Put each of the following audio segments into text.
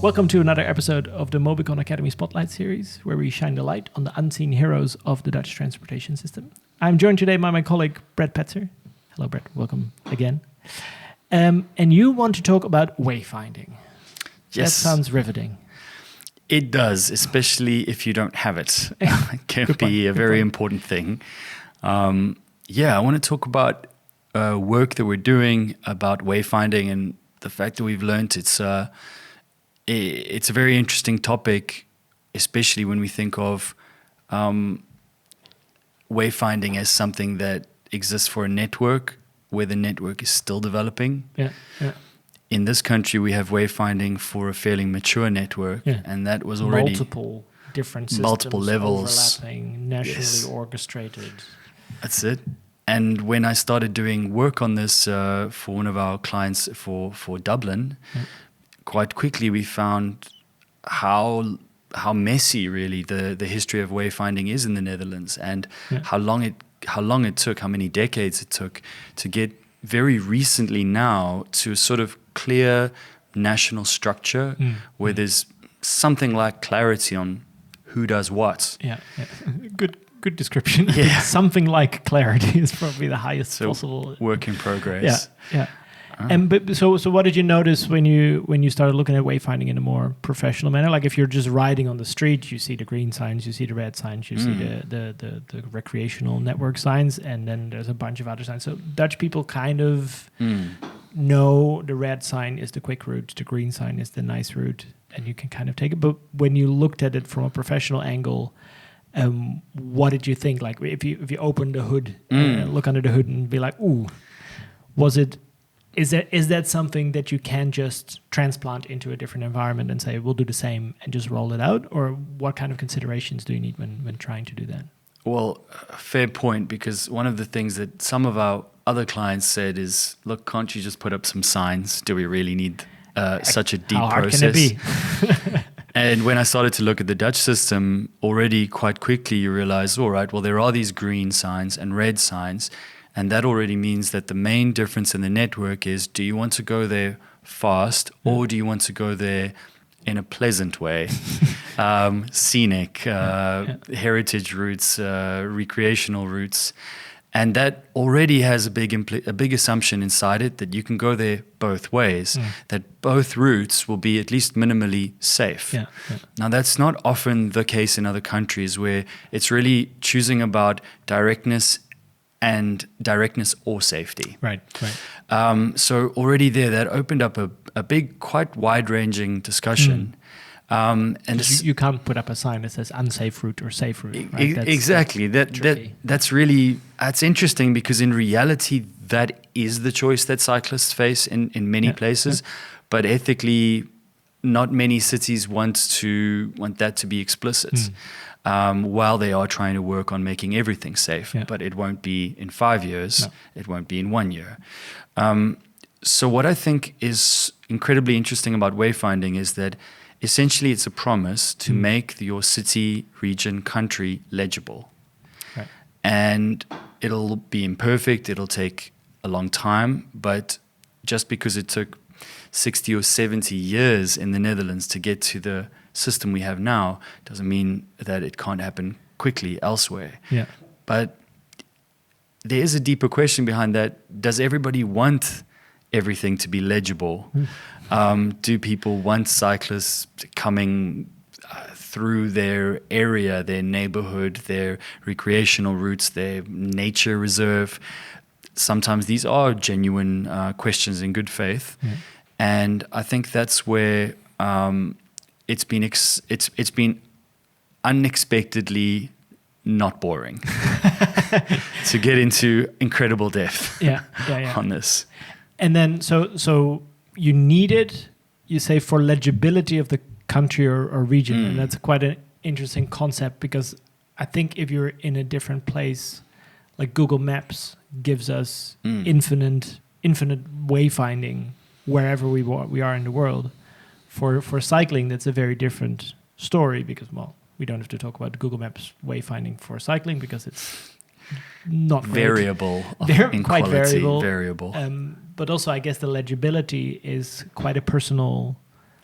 Welcome to another episode of the Mobycon Academy Spotlight series, where we shine the light on the unseen heroes of the Dutch transportation system. I'm joined today by my colleague, Brett Petzer. Hello, Brett. Welcome again. And you want to talk about wayfinding. Yes. That sounds riveting. It does, especially if you don't have it. It can be a very important thing. I want to talk about work that we're doing about wayfinding and the fact that we've learned it's a very interesting topic, especially when we think of wayfinding as something that exists for a network where the network is still developing. Yeah. In this country, we have wayfinding for a fairly mature network, and that was already multiple different systems, multiple levels, overlapping, nationally orchestrated. That's it. And when I started doing work on this for one of our clients for Dublin, quite quickly we found how messy really the history of wayfinding is in the Netherlands, and how long it took, how many decades it took to get very recently now to a sort of clear national structure where there's something like clarity on who does what. Yeah. Good description. Yeah. Something like clarity is probably the highest possible. Work in progress. Yeah. So what did you notice when you started looking at wayfinding in a more professional manner? Like if you're just riding on the street, you see the green signs, you see the red signs, you see the recreational network signs, and then there's a bunch of other signs. So Dutch people kind of know the red sign is the quick route, the green sign is the nice route, and you can kind of take it. But when you looked at it from a professional angle, what did you think? Like if you open the hood, look under the hood, and be like, "Ooh, is that something that you can just transplant into a different environment and say we'll do the same and just roll it out?" Or what kind of considerations do you need when trying to do that? Well, fair point, because one of the things that some of our other clients said is, "Look, can't you just put up some signs? Do we really need such a deep process?" How hard can it be? And when I started to look at the Dutch system, already quite quickly you realize, all right, well, there are these green signs and red signs, and that already means that the main difference in the network is, do you want to go there fast or do you want to go there in a pleasant way? Scenic, heritage routes, recreational routes. And that already has a big assumption inside it that you can go there both ways, that both routes will be at least minimally safe. Now, that's not often the case in other countries, where it's really choosing about directness or safety. Right. So already there, that opened up a big, quite wide-ranging discussion. And you can't put up a sign that says unsafe route or safe route. Right? Exactly. That's interesting, because in reality, that is the choice that cyclists face in many places. But ethically, not many cities want that to be explicit. While they are trying to work on making everything safe. But it won't be in 5 years. It won't be in 1 year. So what I think is incredibly interesting about wayfinding is that essentially it's a promise to make your city, region, country legible. Right. And it'll be imperfect, it'll take a long time, but just because it took 60 or 70 years in the Netherlands to get to the system we have now doesn't mean that it can't happen quickly elsewhere. But there is a deeper question behind that. Does everybody want everything to be legible? Do people want cyclists coming through their area, their neighborhood, their recreational routes, their nature reserve? Sometimes these are genuine questions in good faith. And I think that's where it's been unexpectedly not boring to get into incredible depth on this. And then so you need it, you say, for legibility of the country or region, and that's quite an interesting concept, because I think if you're in a different place, like Google Maps gives us infinite wayfinding wherever we are in the world. For cycling, that's a very different story, because, well, we don't have to talk about Google Maps wayfinding for cycling because it's not variable. They're in quite quality, variable. But also, I guess the legibility is quite a personal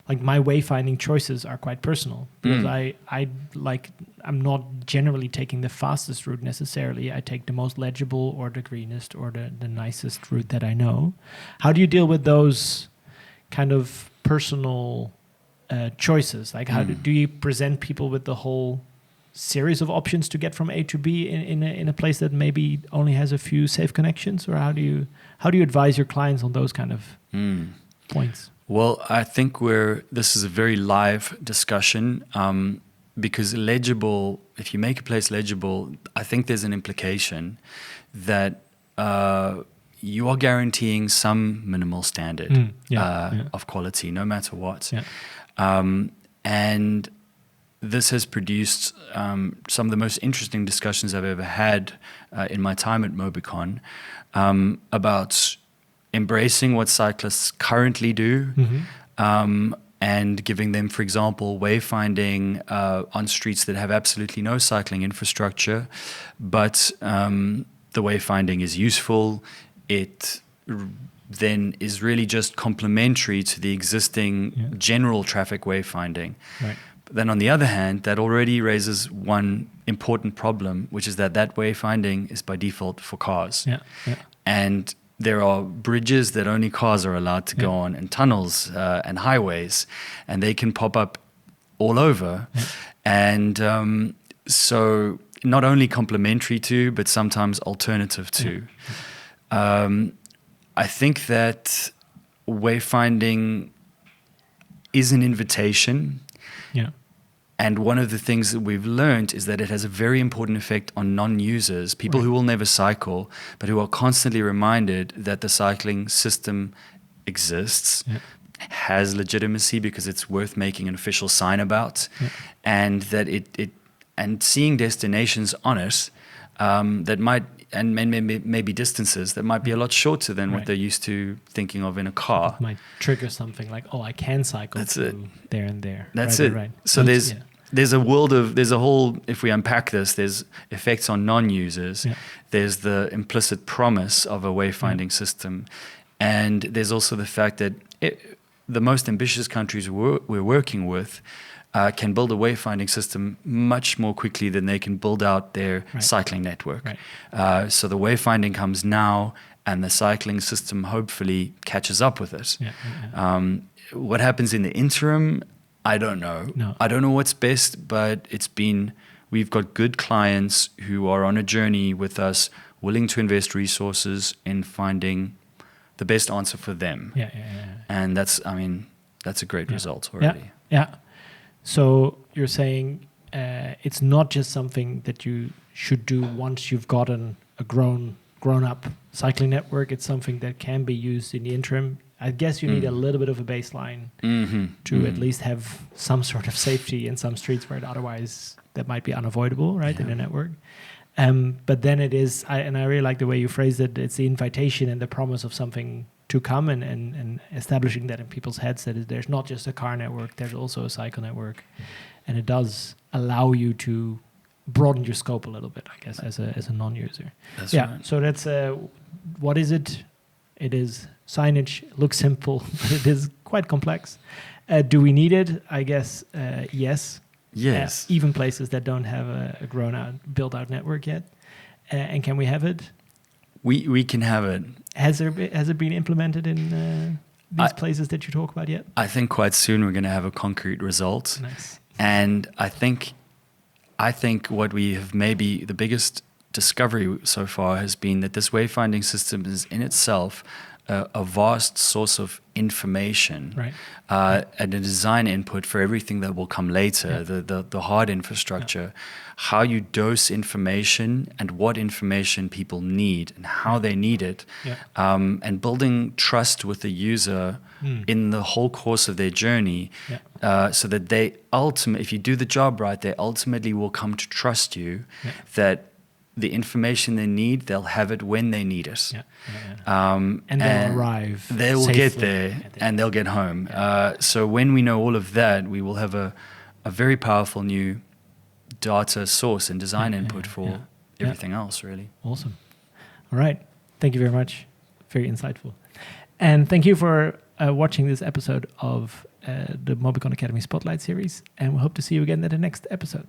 like my wayfinding choices are quite personal because I'm not generally taking the fastest route necessarily. I take the most legible or the greenest or the nicest route that I know. How do you deal with those kind of personal choices? Like how do you present people with the whole series of options to get from A to B in a place that maybe only has a few safe connections? Or how do you advise your clients on those kind of points? Well, I think this is a very live discussion because legible, if you make a place legible, I think there's an implication that you are guaranteeing some minimal standard of quality, no matter what. Yeah. And this has produced some of the most interesting discussions I've ever had in my time at Mobycon about embracing what cyclists currently do and giving them, for example, wayfinding on streets that have absolutely no cycling infrastructure, but the wayfinding is useful. It then is really just complementary to the existing general traffic wayfinding. Right. But then on the other hand, that already raises one important problem, which is that wayfinding is by default for cars. Yeah. Yeah. And there are bridges that only cars are allowed to go on, and tunnels and highways, and they can pop up all over. Yeah. And so not only complementary to, but sometimes alternative to. Yeah. I think that wayfinding is an invitation. Yeah. And one of the things that we've learned is that it has a very important effect on non-users, people who will never cycle, but who are constantly reminded that the cycling system exists, has legitimacy because it's worth making an official sign about, and that and seeing destinations on it that might, and maybe distances that might be a lot shorter than what they're used to thinking of in a car. It might trigger something like, oh, I can cycle through there and there. That's it. Right. So there's a whole, if we unpack this, there's effects on non-users. Yeah. There's the implicit promise of a wayfinding system. And there's also the fact that the most ambitious countries we're working with can build a wayfinding system much more quickly than they can build out their cycling network. Right. So the wayfinding comes now, and the cycling system hopefully catches up with it. What happens in the interim, I don't know. No. I don't know what's best, but we've got good clients who are on a journey with us, willing to invest resources in finding the best answer for them. And that's a great result already. Yeah. So you're saying it's not just something that you should do once you've gotten a grown-up cycling network. It's something that can be used in the interim. I guess you need a little bit of a baseline to at least have some sort of safety in some streets where otherwise that might be unavoidable, right, in a network. But then it is, and I really like the way you phrased it, it's the invitation and the promise of something to come and establishing that in people's heads that there's not just a car network, there's also a cycle network. And it does allow you to broaden your scope a little bit, I guess, as a non-user. That's right. So that's, what is it? It is signage, looks simple, but it is quite complex. Do we need it? I guess, yes. Yes. Even places that don't have a built-out network yet. And can we have it? We can have it. Has it been implemented in these places that you talk about yet? I think quite soon we're going to have a concrete result. Nice. And I think what we have, maybe the biggest discovery so far has been that this wayfinding system is in itself a vast source of information, and a design input for everything that will come later, the hard infrastructure, how you dose information and what information people need and how they need it, and building trust with the user in the whole course of their journey, so that they if you do the job right, they ultimately will come to trust you that the information they need, they'll have it when they need it. And they'll arrive. They will get there and they'll get home. So when we know all of that, we will have a very powerful new data source and design input for everything else, really. Awesome. All right. Thank you very much. Very insightful. And thank you for watching this episode of the Mobycon Academy Spotlight series, and we hope to see you again at the next episode.